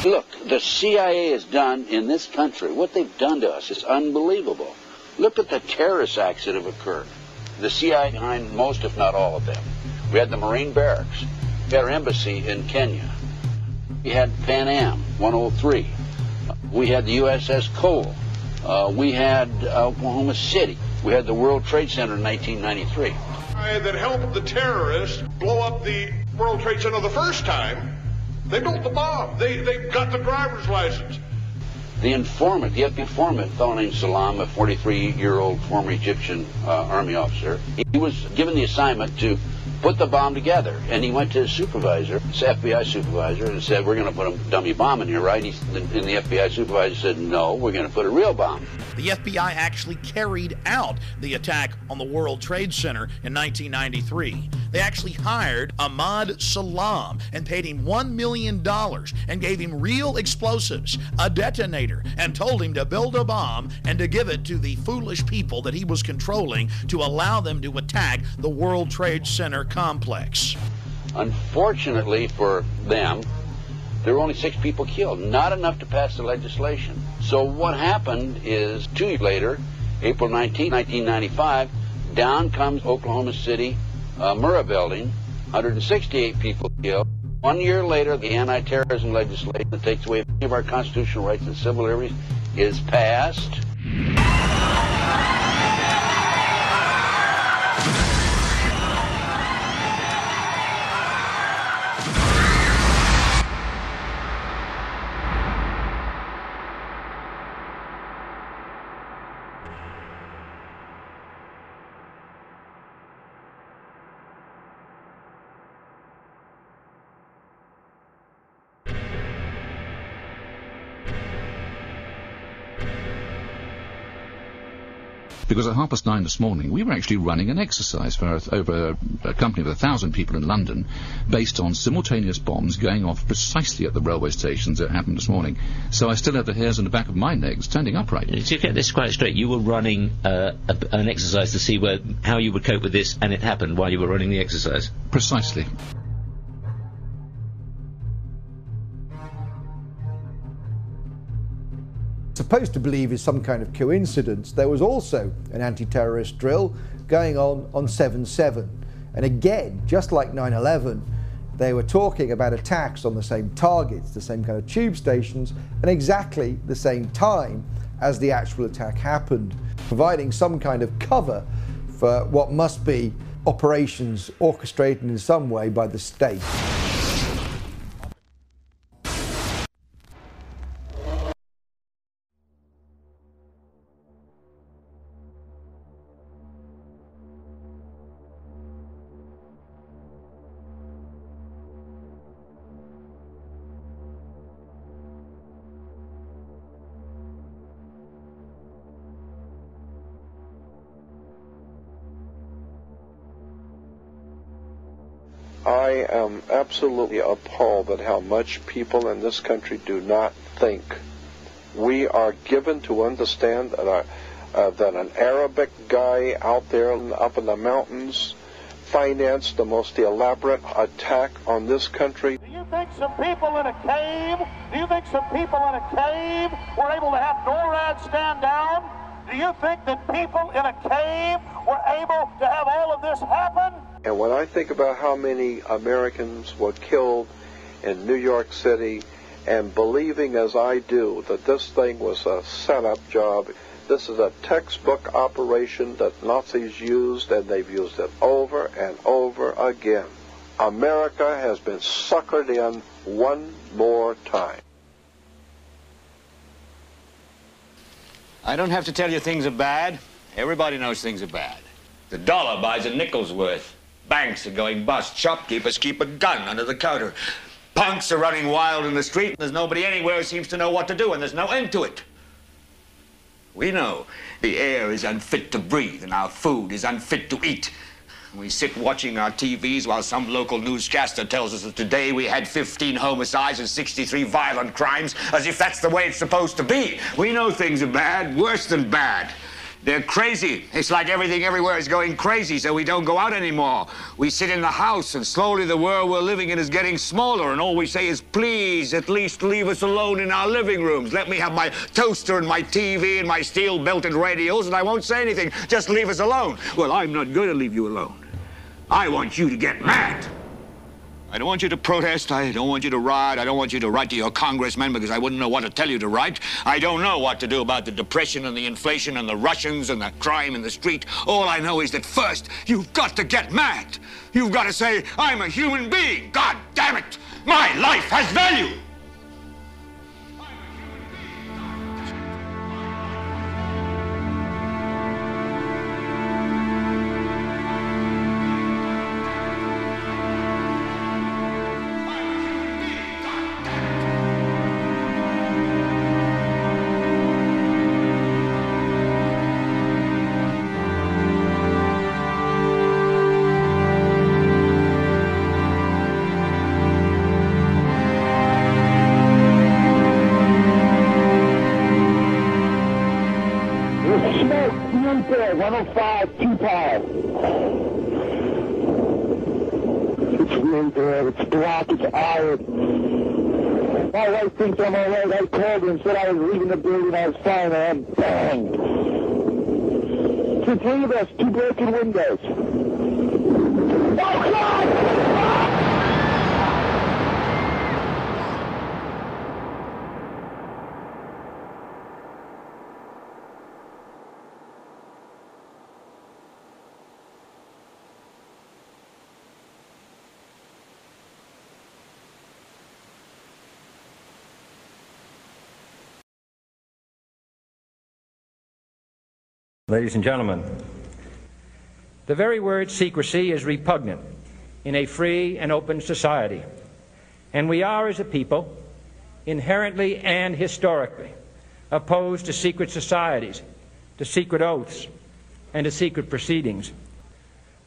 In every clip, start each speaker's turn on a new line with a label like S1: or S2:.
S1: Look, the CIA has done in this country, what they've done to us is unbelievable. Look at the terrorist acts that have occurred. The CIA behind most, if not all of them. We had the Marine barracks. We had our embassy in Kenya. We had Pan Am 103. We had the USS Cole. We had Oklahoma City. We had the World Trade Center in 1993.
S2: That helped the terrorists blow up the World Trade Center the first time. They built the bomb. They got the driver's license.
S1: The informant, the FBI informant, a fellow named Salam, a 43-year-old former Egyptian army officer, he was given the assignment to put the bomb together. And he went to his supervisor, his FBI supervisor, and said, we're going to put a dummy bomb in here, right? And the FBI supervisor said, no, we're going to put a real bomb.
S3: The FBI actually carried out the attack on the World Trade Center in 1993. They actually hired Ahmad Salam and paid him $1 million and gave him real explosives, a detonator, and told him to build a bomb and to give it to the foolish people that he was controlling to allow them to attack the World Trade Center complex.
S1: Unfortunately for them, there were only 6 people killed, not enough to pass the legislation. So what happened is 2 years later, April 19, 1995, down comes Oklahoma City Murrah building, 168 people killed. 1 year later, the anti-terrorism legislation that takes away many of our constitutional rights and civil liberties is passed.
S4: Because at 9:30 this morning, we were actually running an exercise for over a company of 1,000 people in London, based on simultaneous bombs going off precisely at the railway stations that happened this morning. So I still have the hairs on the back of my neck standing upright.
S5: To get this quite straight, you were running an exercise to see how you would cope with this, and it happened while you were running the exercise?
S4: Precisely.
S6: Supposed to believe is some kind of coincidence, there was also an anti-terrorist drill going on 7/7. And again, just like 9/11, they were talking about attacks on the same targets, the same kind of tube stations, and exactly the same time as the actual attack happened, providing some kind of cover for what must be operations orchestrated in some way by the state.
S7: I am absolutely appalled at how much people in this country do not think. We are given to understand that an Arabic guy out there up in the mountains financed the most elaborate attack on this country.
S8: Do you think some people in a cave, were able to have NORAD stand down? Do you think that people in a cave were able to have all of this happen?
S7: And when I think about how many Americans were killed in New York City, and believing as I do that this thing was a setup job, this is a textbook operation that Nazis used, and they've used it over and over again. America has been suckered in one more time.
S9: I don't have to tell you things are bad. Everybody knows things are bad. The dollar buys a nickel's worth. Banks are going bust. Shopkeepers keep a gun under the counter. Punks are running wild in the street, and there's nobody anywhere who seems to know what to do, and there's no end to it. We know the air is unfit to breathe, and our food is unfit to eat. We sit watching our TVs while some local newscaster tells us that today we had 15 homicides and 63 violent crimes, as if that's the way it's supposed to be. We know things are bad, worse than bad. They're crazy. It's like everything everywhere is going crazy, so we don't go out anymore. We sit in the house, and slowly the world we're living in is getting smaller, and all we say is, please, at least leave us alone in our living rooms. Let me have my toaster and my TV and my steel-belted radios, and I won't say anything. Just leave us alone. Well, I'm not going to leave you alone. I want you to get mad. I don't want you to protest. I don't want you to riot. I don't want you to write to your congressmen because I wouldn't know what to tell you to write. I don't know what to do about the depression and the inflation and the Russians and the crime in the street. All I know is that first, you've got to get mad. You've got to say, I'm a human being. God damn it. My life has value.
S8: It's black, it's iron. My wife thinks I'm all right. I called her and said I was leaving the building. I was fine, and I'm banged. It's 3 of us, 2 broken windows. Oh, God!
S10: Ladies and gentlemen, the very word secrecy is repugnant in a free and open society, and we are, as a people, inherently and historically opposed to secret societies, to secret oaths, and to secret proceedings.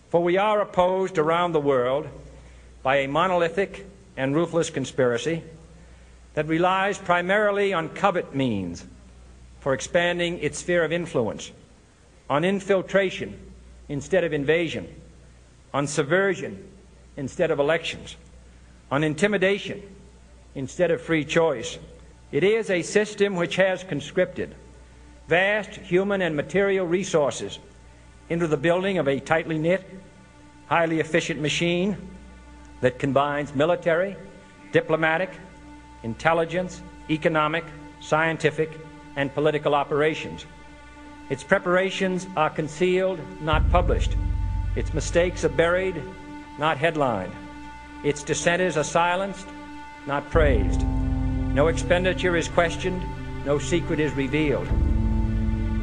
S10: For we are opposed around the world by a monolithic and ruthless conspiracy that relies primarily on covert means for expanding its sphere of influence, on infiltration instead of invasion, on subversion instead of elections, on intimidation instead of free choice. It is a system which has conscripted vast human and material resources into the building of a tightly knit, highly efficient machine that combines military, diplomatic, intelligence, economic, scientific, and political operations. Its preparations are concealed, not published. Its mistakes are buried, not headlined. Its dissenters are silenced, not praised. No expenditure is questioned, no secret is revealed.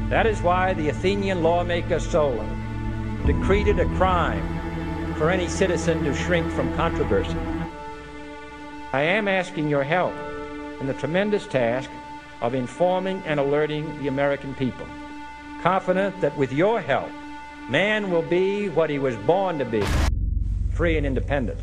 S10: That is why the Athenian lawmaker Solon decreed it a crime for any citizen to shrink from controversy. I am asking your help in the tremendous task of informing and alerting the American people, confident that with your help, man will be what he was born to be, free and independent.